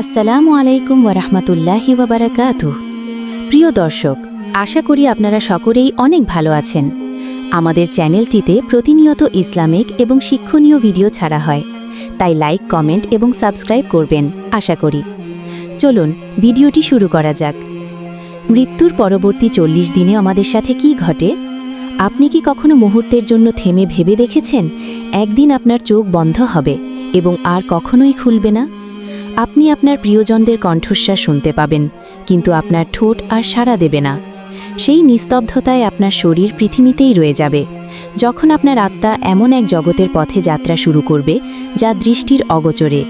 আসসালামু আলাইকুম ওয়ারাহমাতুল্লাহি ওয়া বারাকাতুহু। প্রিয় দর্শক, আশা করি আপনারা সকলেই অনেক ভালো আছেন। আমাদের চ্যানেলটিতে প্রতিনিয়ত ইসলামিক এবং শিক্ষণীয় ভিডিও ছাড়া হয়, তাই লাইক, কমেন্ট এবং সাবস্ক্রাইব করবেন আশা করি। চলুন ভিডিওটি শুরু করা যাক। মৃত্যুর পরবর্তী 40 দিনে আমাদের সাথে কি ঘটে? আপনি কি কখনো মুহূর্তের জন্য থেমে ভেবে দেখেছেন একদিন আপনার চোখ বন্ধ হবে এবং আর কখনোই খুলবে না? আপনি আপনার প্রিয়জনদের কণ্ঠস্বর শুনতে পাবেন, কিন্তু আপনার ঠোঁট আর সাড়া দেবে না। সেই নিস্তব্ধতায় আপনার শরীর পৃথিবীতেই রয়ে যাবে, যখন আপনার আত্মা এমন এক জগতের পথে যাত্রা শুরু করবে যা দৃষ্টির অগোচরে,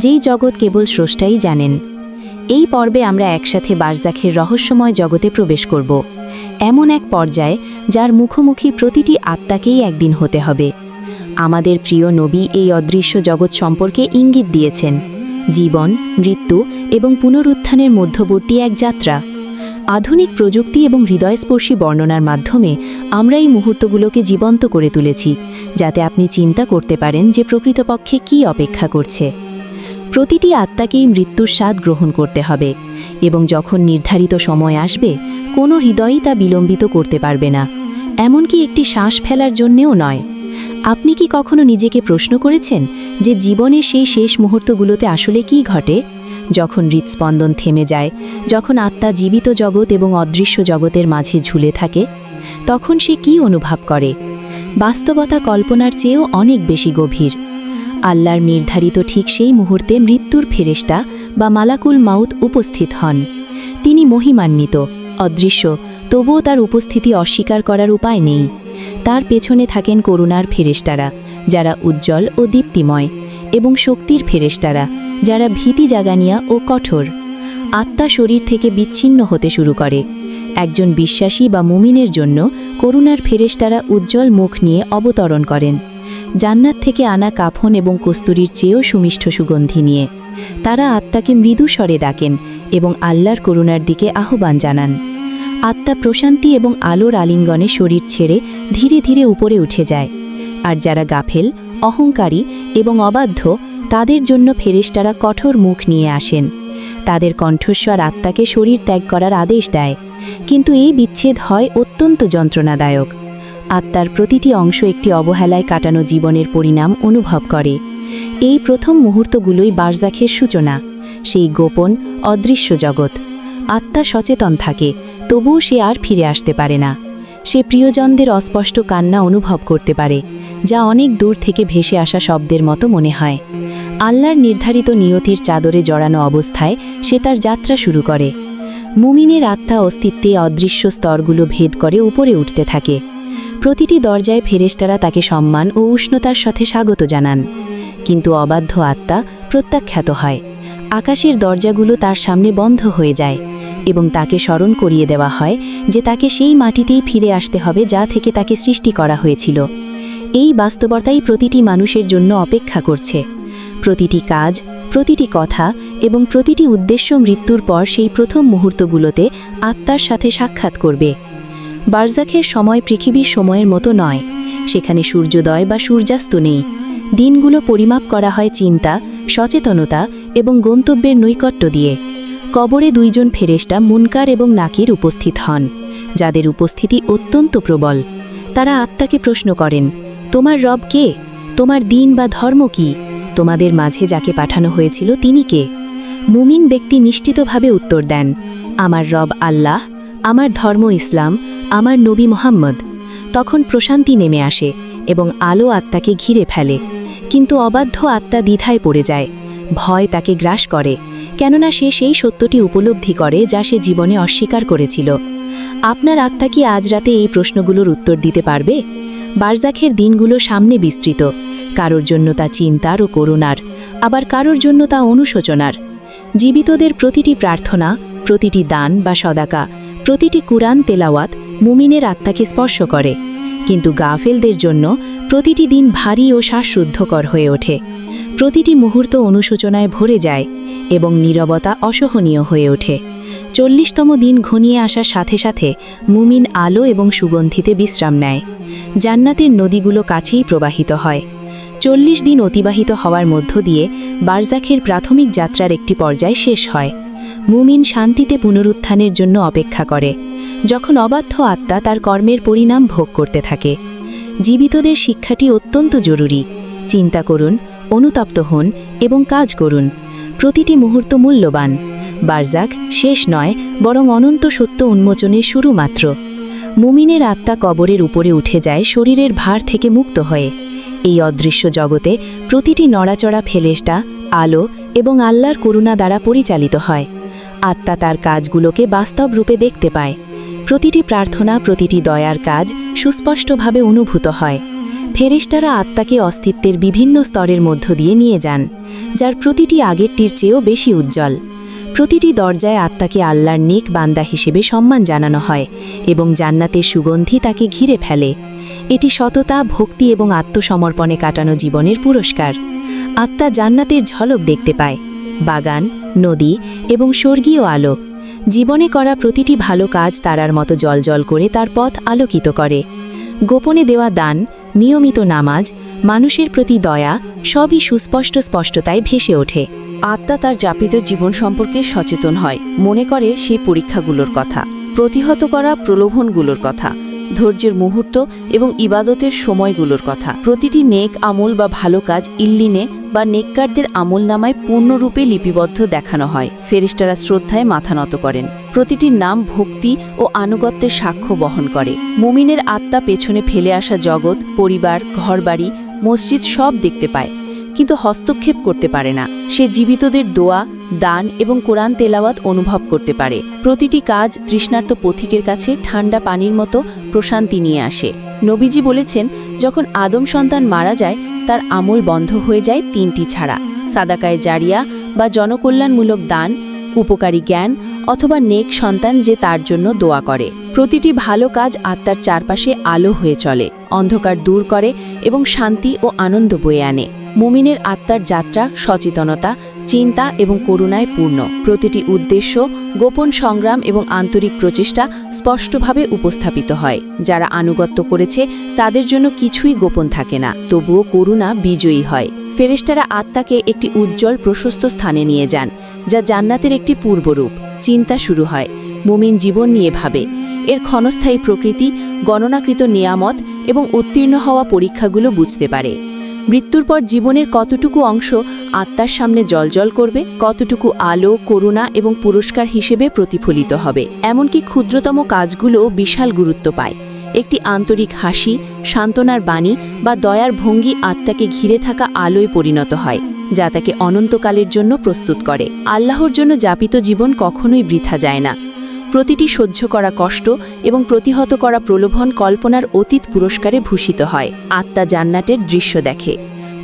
যেই জগৎ কেবল স্রষ্টাই জানেন। এই পর্বে আমরা একসাথে বারজাখের রহস্যময় জগতে প্রবেশ করব, এমন এক পর্যায়ে যার মুখোমুখি প্রতিটি আত্মাকেই একদিন হতে হবে। আমাদের প্রিয় নবী এই অদৃশ্য জগৎ সম্পর্কে ইঙ্গিত দিয়েছেন, জীবন, মৃত্যু এবং পুনরুত্থানের মধ্যবর্তী এক যাত্রা। আধুনিক প্রযুক্তি এবং হৃদয়স্পর্শী বর্ণনার মাধ্যমে আমরা এই মুহূর্তগুলোকে জীবন্ত করে তুলেছি, যাতে আপনি চিন্তা করতে পারেন যে প্রকৃতপক্ষে কী অপেক্ষা করছে। প্রতিটি আত্মাকেই মৃত্যুর স্বাদ গ্রহণ করতে হবে, এবং যখন নির্ধারিত সময় আসবে, কোনো হৃদয়ই তা বিলম্বিত করতে পারবে না, এমনকি একটি শ্বাস ফেলার জন্যেও নয়। আপনি কি কখনো নিজেকে প্রশ্ন করেছেন যে জীবনের সেই শেষ মুহূর্তগুলোতে আসলে কি ঘটে? যখন হৃৎস্পন্দন থেমে যায়, যখন আত্মা জীবিত জগৎ এবং অদৃশ্য জগতের মাঝে ঝুলে থাকে, তখন সে কি অনুভব করে? বাস্তবতা কল্পনার চেয়েও অনেক বেশি গভীর। আল্লাহর নির্ধারিত ঠিক সেই মুহূর্তে মৃত্যুর ফেরেশতা বা মালাকুল মাউত উপস্থিত হন। তিনি মহিমান্বিত, অদৃশ্য, তবুও তার উপস্থিতি অস্বীকার করার উপায় নেই। তার পেছনে থাকেন করুণার ফেরেশতারা, যারা উজ্জ্বল ও দীপ্তিময়, এবং শক্তির ফেরেশতারা, যারা ভীতি জাগানিয়া ও কঠোর। আত্মা শরীর থেকে বিচ্ছিন্ন হতে শুরু করে। একজন বিশ্বাসী বা মুমিনের জন্য করুণার ফেরেশতারা উজ্জ্বল মুখ নিয়ে অবতরণ করেন, জান্নাত থেকে আনা কাফন এবং কস্তুরীর চেয়েও সুমিষ্ঠ সুগন্ধি নিয়ে। তারা আত্মাকে মৃদু স্বরে ডাকেন এবং আল্লাহর করুণার দিকে আহ্বান জানান। আত্মা প্রশান্তি এবং আলোর আলিঙ্গনে শরীর ছেড়ে ধীরে ধীরে উপরে উঠে যায়। আর যারা গাফেল, অহংকারী এবং অবাধ্য, তাদের জন্য ফেরেশতারা কঠোর মুখ নিয়ে আসেন। তাদের কণ্ঠস্বর আত্মাকে শরীর ত্যাগ করার আদেশ দেয়, কিন্তু এই বিচ্ছেদ হয় অত্যন্ত যন্ত্রণাদায়ক। আত্মার প্রতিটি অংশ একটি অবহেলায় কাটানো জীবনের পরিণাম অনুভব করে। এই প্রথম মুহূর্তগুলোই বারজাখের সূচনা, সেই গোপন, অদৃশ্য জগৎ। আত্মা সচেতন থাকে, তবুও সে আর ফিরে আসতে পারে না। সে প্রিয়জনদের অস্পষ্ট কান্না অনুভব করতে পারে, যা অনেক দূর থেকে ভেসে আসা শব্দের মতো মনে হয়। আল্লাহর নির্ধারিত নিয়তির চাদরে জড়ানো অবস্থায় সে তার যাত্রা শুরু করে। মুমিনের আত্মা অস্তিত্বে অদৃশ্য স্তরগুলো ভেদ করে উপরে উঠতে থাকে। প্রতিটি দরজায় ফেরেশতারা তাকে সম্মান ও উষ্ণতার সাথে স্বাগত জানান, কিন্তু অবাধ্য আত্মা প্রত্যাখ্যাত হয়। আকাশের দরজাগুলো তার সামনে বন্ধ হয়ে যায়, এবং তাকে স্মরণ করিয়ে দেওয়া হয় যে তাকে সেই মাটিতেই ফিরে আসতে হবে যা থেকে তাকে সৃষ্টি করা হয়েছিল। এই বাস্তবতাই প্রতিটি মানুষের জন্য অপেক্ষা করছে। প্রতিটি কাজ, প্রতিটি কথা এবং প্রতিটি উদ্দেশ্য মৃত্যুর পর সেই প্রথম মুহূর্তগুলোতে আত্মার সাথে সাক্ষাৎ করবে। বারজাখের সময় পৃথিবীর সময়ের মতো নয়। সেখানে সূর্যোদয় বা সূর্যাস্ত নেই। দিনগুলো পরিমাপ করা হয় চিন্তা, সচেতনতা এবং গন্তব্যের নৈকট্য দিয়ে। কবরে দুইজন ফেরেশতা মুনকার এবং নাকির উপস্থিত হন, যাদের উপস্থিতি অত্যন্ত প্রবল। তারা আত্মাকে প্রশ্ন করেন, তোমার রব কে? তোমার দিন বা ধর্ম কি? তোমাদের মাঝে যাকে পাঠানো হয়েছিল তিনি কে? মুমিন ব্যক্তি নিশ্চিতভাবে উত্তর দেন, আমার রব আল্লাহ, আমার ধর্ম ইসলাম, আমার নবী মুহাম্মদ। তখন প্রশান্তি নেমে আসে এবং আলো আত্মাকে ঘিরে ফেলে। কিন্তু অবাধ্য আত্মা দ্বিধায় পড়ে যায়। ভয় তাকে গ্রাস করে, কেননা সে সেই সত্যটি উপলব্ধি করে যা সে জীবনে অস্বীকার করেছিল। আপনার আত্মা কি আজ রাতে এই প্রশ্নগুলোর উত্তর দিতে পারবে? বারজাখের দিনগুলো সামনে বিস্তৃত। কারোর জন্য তা চিন্তার ও করুণার, আবার কারোর জন্য তা অনুশোচনার। জীবিতদের প্রতিটি প্রার্থনা, প্রতিটি দান বা সদাকা, প্রতিটি কুরআন তেলাওয়াত মুমিনের আত্মাকে স্পর্শ করে, কিন্তু গাফেলদের জন্য প্রতিটি দিন ভারী ও শ্বাসরুদ্ধকর হয়ে ওঠে। প্রতিটি মুহূর্ত অনুশোচনায় ভরে যায় এবং নীরবতা অসহনীয় হয়ে ওঠে। 40তম দিন ঘনিয়ে আসার সাথে সাথে মুমিন আলো এবং সুগন্ধিতে বিশ্রাম নেয়। জান্নাতের নদীগুলো কাছেই প্রবাহিত হয়। 40 দিন অতিবাহিত হওয়ার মধ্য দিয়ে বারজাখের প্রাথমিক যাত্রার একটি পর্যায় শেষ হয়। মুমিন শান্তিতে পুনরুত্থানের জন্য অপেক্ষা করে, যখন অবাধ্য আত্মা তার কর্মের পরিণাম ভোগ করতে থাকে। জীবিতদের শিক্ষাটি অত্যন্ত জরুরি। চিন্তা করুন, অনুতপ্ত হন এবং কাজ করুন। প্রতিটি মুহূর্ত মূল্যবান। বারজাখ শেষ নয়, বরং অনন্ত সত্য উন্মোচনের শুরু মাত্র। মুমিনের আত্মা কবরের উপরে উঠে যায় শরীরের ভার থেকে মুক্ত হয়ে। এই অদৃশ্য জগতে প্রতিটি নড়াচড়া ফেরেশতা, আলো এবং আল্লাহর করুণা দ্বারা পরিচালিত হয়। আত্মা তার কাজগুলোকে বাস্তব রূপে দেখতে পায়। প্রতিটি প্রার্থনা, প্রতিটি দয়ার কাজ সুস্পষ্টভাবে অনুভূত হয়। ফেরেশতারা আত্মাকে অস্তিত্বের বিভিন্ন স্তরের মধ্য দিয়ে নিয়ে যান, যার প্রতিটি আগেরটির চেয়েও বেশি উজ্জ্বল। প্রতিটি দরজায় আত্মাকে আল্লাহর নেক বান্দা হিসেবে সম্মান জানানো হয় এবং জান্নাতের সুগন্ধি তাকে ঘিরে ফেলে। এটি সততা, ভক্তি এবং আত্মসমর্পণে কাটানো জীবনের পুরস্কার। আত্মা জান্নাতের ঝলক দেখতে পায়, বাগান, নদী এবং স্বর্গীয় আলো। জীবনে করা প্রতিটি ভালো কাজ তারার মতো জ্বলজ্বল করে তার পথ আলোকিত করে। গোপনে দেওয়া দান, নিয়মিত নামাজ, মানুষের প্রতি দয়া সবই স্পষ্টতায় ভেসে ওঠে। আত্মা তার যাপিত জীবন সম্পর্কে সচেতন হয়, মনে করে সেই পরীক্ষাগুলোর কথা, প্রতিহত করা প্রলোভনগুলোর কথা, ধৈর্যের মুহূর্ত এবং ইবাদতের সময়গুলোর কথা। প্রতিটি নেক আমল বা ভালো কাজ ইল্লিনে বা নেককারদের আমলনামায় পূর্ণরূপে লিপিবদ্ধ দেখানো হয়। ফেরেশতারা শ্রদ্ধায় মাথা নত করেন। প্রতিটি নাম ভক্তি ও আনুগত্যের সাক্ষ্য বহন করে। মুমিনের আত্মা পেছনে ফেলে আসা জগৎ, পরিবার, ঘরবাড়ি, মসজিদ সব দেখতে পায়, কিন্তু হস্তক্ষেপ করতে পারে না। সে জীবিতদের দোয়া, দান এবং কোরআন তেলাওয়াত অনুভব করতে পারে। প্রতিটি কাজ তৃষ্ণার্ত পথিকের কাছে ঠান্ডা পানির মতো প্রশান্তি নিয়ে আসে। নবীজি বলেছেন, যখন আদম সন্তান মারা যায় তার আমল বন্ধ হয়ে যায় তিনটি ছাড়া: সাদাকায়ে জারিয়া বা জনকল্যাণমূলক দান, উপকারী জ্ঞান অথবা নেক সন্তান যে তার জন্য দোয়া করে। প্রতিটি ভালো কাজ আত্মার চারপাশে আলো হয়ে চলে, অন্ধকার দূর করে এবং শান্তি ও আনন্দ বয়ে আনে। মুমিনের আত্মার যাত্রা সচেতনতা, চিন্তা এবং করুণায় পূর্ণ। প্রতিটি উদ্দেশ্য, গোপন সংগ্রাম এবং আন্তরিক প্রচেষ্টা স্পষ্টভাবে উপস্থাপিত হয়। যারা আনুগত্য করেছে তাদের জন্য কিছুই গোপন থাকে না, তবুও করুণা বিজয়ী হয়। ফেরেশতারা আত্মাকে একটি উজ্জ্বল প্রশস্ত স্থানে নিয়ে যান, যা জান্নাতের একটি পূর্বরূপ। চিন্তা শুরু হয়, মুমিন জীবন নিয়ে ভাবে। এর ক্ষণস্থায়ী প্রকৃতি, গণনাকৃত নিয়ামত এবং উত্তীর্ণ হওয়া পরীক্ষাগুলো বুঝতে পারে। মৃত্যুর পর জীবনের কতটুকু অংশ আত্মার সামনে জ্বলজ্বল করবে, কতটুকু আলো, করুণা এবং পুরস্কার হিসেবে প্রতিফলিত হবে। এমনকি ক্ষুদ্রতম কাজগুলো বিশাল গুরুত্ব পায়। একটি আন্তরিক হাসি, সান্ত্বনার বাণী বা দয়ার ভঙ্গি আত্মাকে ঘিরে থাকা আলোয় পরিণত হয়, যা তাকে অনন্তকালের জন্য প্রস্তুত করে। আল্লাহর জন্য যাপিত জীবন কখনোই বৃথা যায় না। প্রতিটি সহ্য করা কষ্ট এবং প্রতিহত করা প্রলোভন কল্পনার অতীত পুরস্কারে ভূষিত হয়। আত্মা জান্নাতের দৃশ্য দেখে,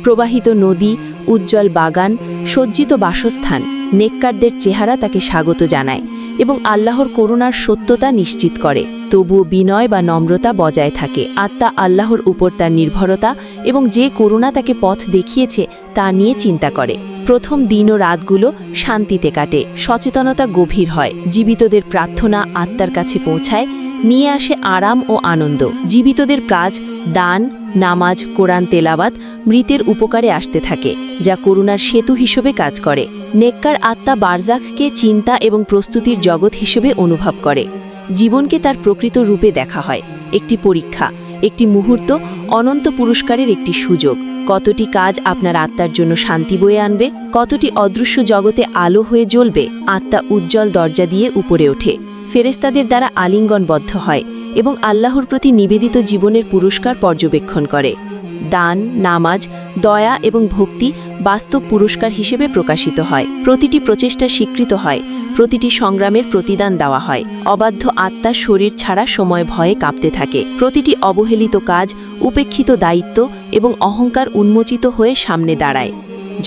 প্রবাহিত নদী, উজ্জ্বল বাগান, সজ্জিত বাসস্থান। নেককারদের চেহারা তাকে স্বাগত জানায় এবং আল্লাহর করুণার সত্যতা নিশ্চিত করে। তবুও বিনয় বা নম্রতা বজায় থাকে। আত্মা আল্লাহর উপর তার নির্ভরতা এবং যে করুণা তাকে পথ দেখিয়েছে তা নিয়ে চিন্তা করে। প্রথম দিন ও রাতগুলো শান্তিতে কাটে, সচেতনতা গভীর হয়। জীবিতদের প্রার্থনা আত্মার কাছে পৌঁছায়, নিয়ে আসে আরাম ও আনন্দ। জীবিতদের কাজ, দান, নামাজ, কোরআন তেলাওয়াত মৃতের উপকারে আসতে থাকে, যা করুণার সেতু হিসেবে কাজ করে। নেককার আত্মা বারজাখকে চিন্তা এবং প্রস্তুতির জগৎ হিসেবে অনুভব করে। জীবনকে তার প্রকৃত রূপে দেখা হয়, একটি পরীক্ষা, একটি মুহূর্ত, অনন্ত পুরস্কারের একটি সুযোগ। কতটি কাজ আপনার আত্মার জন্য শান্তি বয়ে আনবে, কতটি অদৃশ্য জগতে আলো হয়ে জ্বলবে। আত্মা উজ্জ্বল দরজা দিয়ে উপরে ওঠে, ফেরেশতাদের দ্বারা আলিঙ্গনবদ্ধ হয় এবং আল্লাহর প্রতি নিবেদিত জীবনের পুরস্কার পর্যবেক্ষণ করে। দান, নামাজ, দয়া এবং ভক্তি বাস্তব পুরস্কার হিসেবে প্রকাশিত হয়। প্রতিটি প্রচেষ্টা স্বীকৃত হয়, প্রতিটি সংগ্রামের প্রতিদান দেওয়া হয়। অবাধ্য আত্মা শরীর ছাড়া সময় ভয়ে কাঁপতে থাকে। প্রতিটি অবহেলিত কাজ, উপেক্ষিত দায়িত্ব এবং অহংকার উন্মোচিত হয়ে সামনে দাঁড়ায়।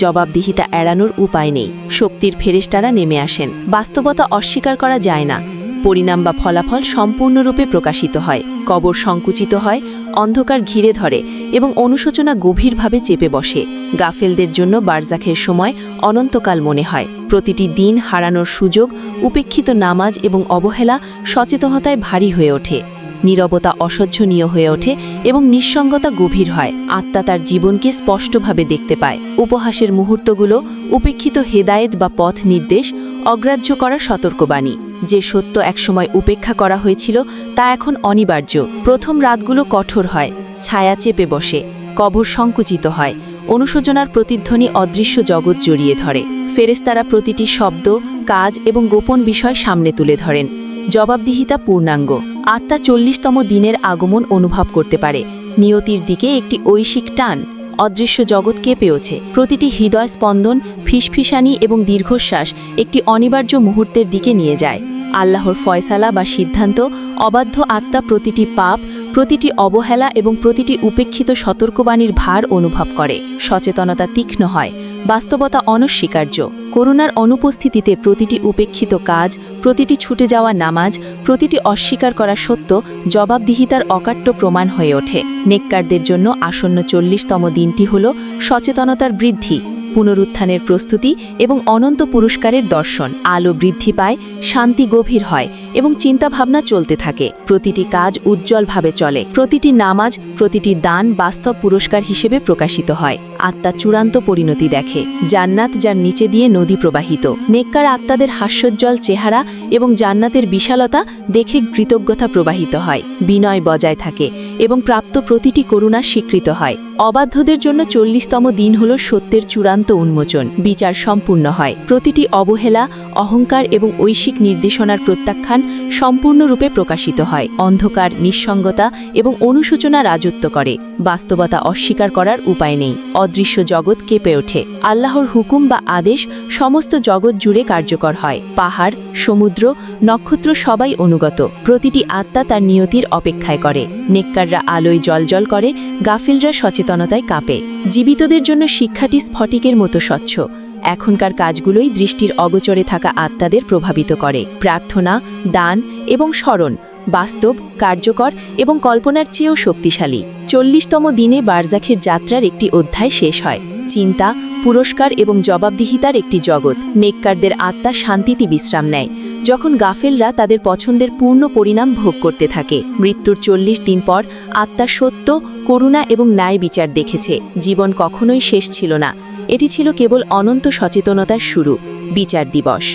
জবাবদিহিতা এড়ানোর উপায় নেই। শক্তির ফেরেশতারা নেমে আসেন। বাস্তবতা অস্বীকার করা যায় না। পরিণাম বা ফলাফল সম্পূর্ণরূপে প্রকাশিত হয়। কবর সংকুচিত হয়, অন্ধকার ঘিরে ধরে এবং অনুশোচনা গভীরভাবে চেপে বসে। গাফেলদের জন্য বারজাখের সময় অনন্তকাল মনে হয়। প্রতিটি দিন হারানোর সুযোগ, উপেক্ষিত নামাজ এবং অবহেলা সচেতনতায় ভারী হয়ে ওঠে। নীরবতা অসহ্যনীয় হয়ে ওঠে এবং নিঃসঙ্গতা গভীর হয়। আত্মা তার জীবনকে স্পষ্টভাবে দেখতে পায়। উপহাসের মুহূর্তগুলো উপেক্ষিত হেদায়েত বা পথ নির্দেশ, অগ্রাহ্য করা সতর্কবাণী। যে সত্য একসময় উপেক্ষা করা হয়েছিল তা এখন অনিবার্য। প্রথম রাতগুলো কঠোর হয়, ছায়া চেপে বসে, কবর সংকুচিত হয়, অনুশোচনার প্রতিধ্বনি অদৃশ্য জগৎ জড়িয়ে ধরে। ফেরেশতারা প্রতিটি শব্দ, কাজ এবং গোপন বিষয় সামনে তুলে ধরেন। জবাবদিহিতা পূর্ণাঙ্গ। আত্মা 40তম দিনের আগমন অনুভব করতে পারে। নিয়তির দিকে একটি ঐশিক টান। অদৃশ্য জগৎ কেঁপে ওঠে। প্রতিটি হৃদয় স্পন্দন, ফিসফিসানি এবং দীর্ঘশ্বাস একটি অনিবার্য মুহূর্তের দিকে নিয়ে যায়। আল্লাহর ফয়সালা বা সিদ্ধান্ত। অবাধ্য আত্মা প্রতিটি পাপ, প্রতিটি অবহেলা এবং প্রতিটি উপেক্ষিত সতর্কবাণীর ভার অনুভব করে। সচেতনতা তীক্ষ্ণ হয়, বাস্তবতা অনস্বীকার্য। করুণার অনুপস্থিতিতে প্রতিটি উপেক্ষিত কাজ, প্রতিটি ছুটে যাওয়া নামাজ, প্রতিটি অস্বীকার করা সত্য জবাবদিহিতার অকাট্য প্রমাণ হয়ে ওঠে। নেককারদের জন্য আসন্ন 40তম দিনটি হল সচেতনতার বৃদ্ধি, পুনরুত্থানের প্রস্তুতি এবং অনন্ত পুরস্কারের দর্শন। আলো বৃদ্ধি পায়, শান্তি গভীর হয় এবং চিন্তাভাবনা চলতে থাকে। প্রতিটি কাজ উজ্জ্বলভাবে চলে। প্রতিটি নামাজ, প্রতিটি দান বাস্তব পুরস্কার হিসেবে প্রকাশিত হয়। আত্মা চূড়ান্ত পরিণতি দেখে। জান্নাত যার নিচে দিয়ে নদী প্রবাহিত। নেককার আত্মাদের হাস্যোজ্জ্বল চেহারা এবং জান্নাতের বিশালতা দেখে কৃতজ্ঞতা প্রবাহিত হয়। বিনয় বজায় থাকে এবং প্রাপ্ত প্রতিটি করুণা স্বীকৃত হয়। অবাধ্যদের জন্য 40তম দিন হল সত্যের চূড়ান্ত উন্মোচন। বিচার সম্পূর্ণ হয়। প্রতিটি অবহেলা, অহংকার এবং ঐশিক নির্দেশনার প্রত্যাখ্যান সম্পূর্ণরূপে প্রকাশিত হয়। অন্ধকার, নিঃসঙ্গতা এবং অনুশোচনা রাজত্ব করে। বাস্তবতা অস্বীকার করার উপায় নেই। অদৃশ্য জগৎ কেঁপে ওঠে। আল্লাহর হুকুম বা আদেশ সমস্ত জগৎ জুড়ে কার্যকর হয়। পাহাড়, সমুদ্র, নক্ষত্র সবাই অনুগত। প্রতিটি আত্মা তার নিয়তির অপেক্ষায় করে। নেককাররা আলোয় জ্বলজ্বল করে, গাফিলরা সচেতনতায় কাঁপে। জীবিতদের জন্য শিক্ষাটি স্ফটিকের মতো স্বচ্ছ। এখনকার কাজগুলোই দৃষ্টির অগোচরে থাকা আত্মাদের প্রভাবিত করে। প্রার্থনা, দান এবং স্মরণ বাস্তব, কার্যকর এবং কল্পনার চেয়েও শক্তিশালী। 40তম দিনে বারজাখের যাত্রার একটি অধ্যায় শেষ হয়। চিন্তা, পুরস্কার এবং জবাবদিহিতার একটি জগৎ। নেককারদের আত্মা শান্তিতে বিশ্রাম নেয়, যখন গাফেলরা তাদের পছন্দের পূর্ণ পরিণাম ভোগ করতে থাকে। মৃত্যুর 40 দিন পর আত্মা সত্য, করুণা এবং ন্যায় বিচার দেখেছে। জীবন কখনোই শেষ ছিল না, এটি ছিল কেবল অনন্ত সচেতনতার শুরু। বিচার দিবস।